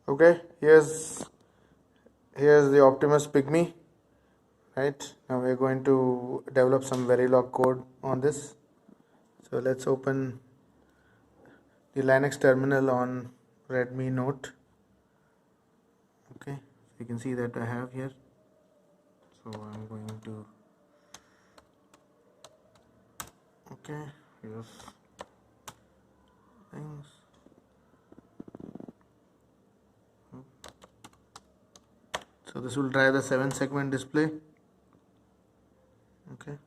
Okay, here's the Optimus Pygmy. Right now we're going to develop some Verilog code on this. So let's open the Linux terminal on Redmi Note. Okay, so you can see that I have here. So I'm going to here's things. So this will drive the 7-segment display. Okay.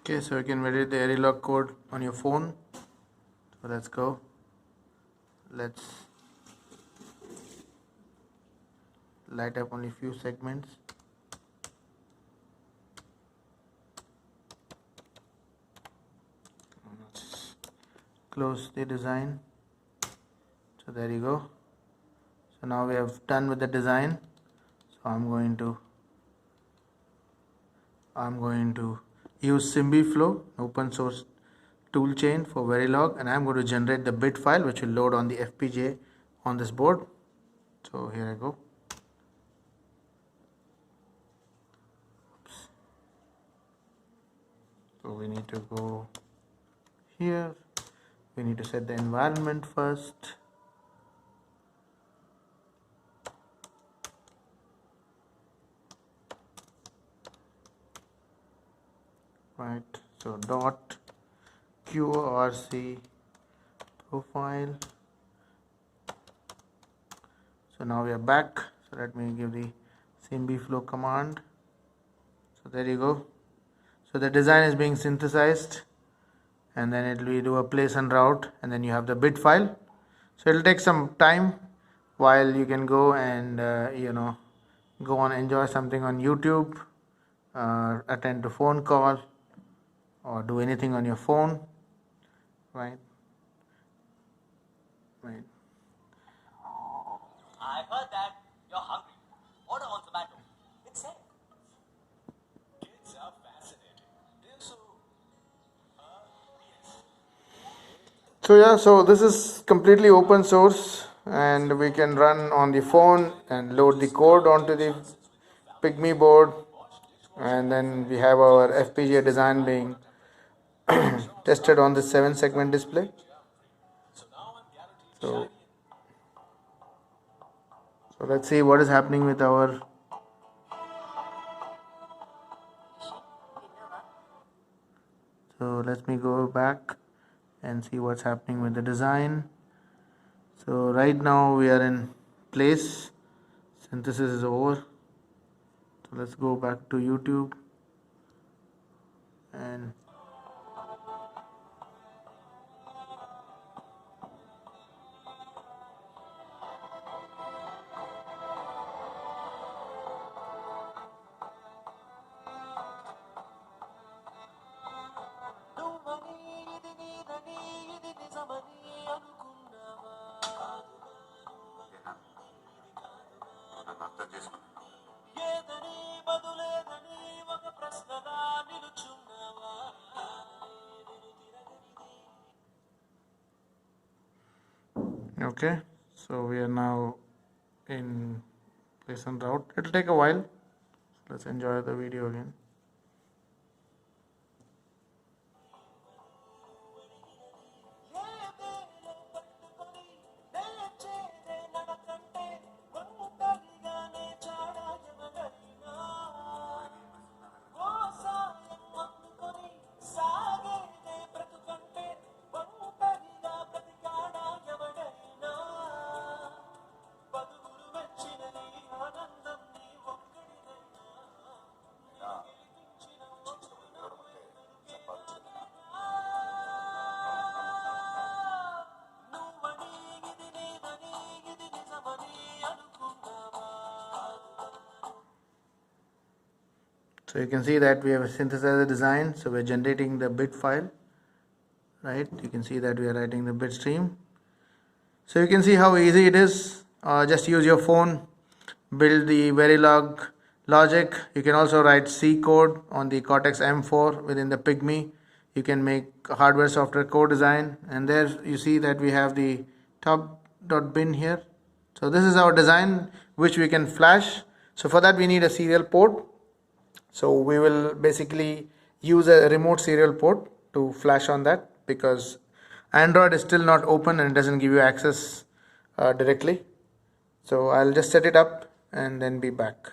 Okay, so you can edit the Verilog code on your phone. So let's go. Let's light up only few segments. Close the design. So there you go. So now we have done with the design. So I'm going to use SymbiFlow, open source toolchain for Verilog, and I'm going to generate the bit file which will load on the FPGA on this board. So here I go. So we need to go here. We need to set the environment first. Right, so dot qrc profile. So now we are back. So let me give the SymbiFlow command. So there you go. So the design is being synthesized, and then it will do a place and route, and then you have the bit file. So it will take some time while you can go and go on, enjoy something on YouTube, attend a phone call, or do anything on your phone. Right. I've heard that you're hungry. Order on Zomato. It's safe. Kids are fascinating. So yeah, so this is completely open source, and we can run on the phone and load the code onto the Pygmy board, and then we have our FPGA design being tested on the 7-segment display. So let's see what is happening with our. So let me go back and see what's happening with the design. So right now we are in place. Synthesis is over. So let's go back to YouTube and okay, so we are now in place and route. It will take a while. So let's enjoy the video again. So you can see that we have synthesized the design. So we're generating the bit file, right? You can see that we are writing the bit stream. So you can see how easy it is. Just use your phone, build the Verilog logic. You can also write C code on the Cortex M4 within the Pygmy. You can make hardware software co-design, and there you see that we have the top.bin here. So this is our design which we can flash. So for that we need a serial port. So we will basically use a remote serial port to flash on that, because Android is still not open and it doesn't give you access directly. So I'll just set it up and then be back.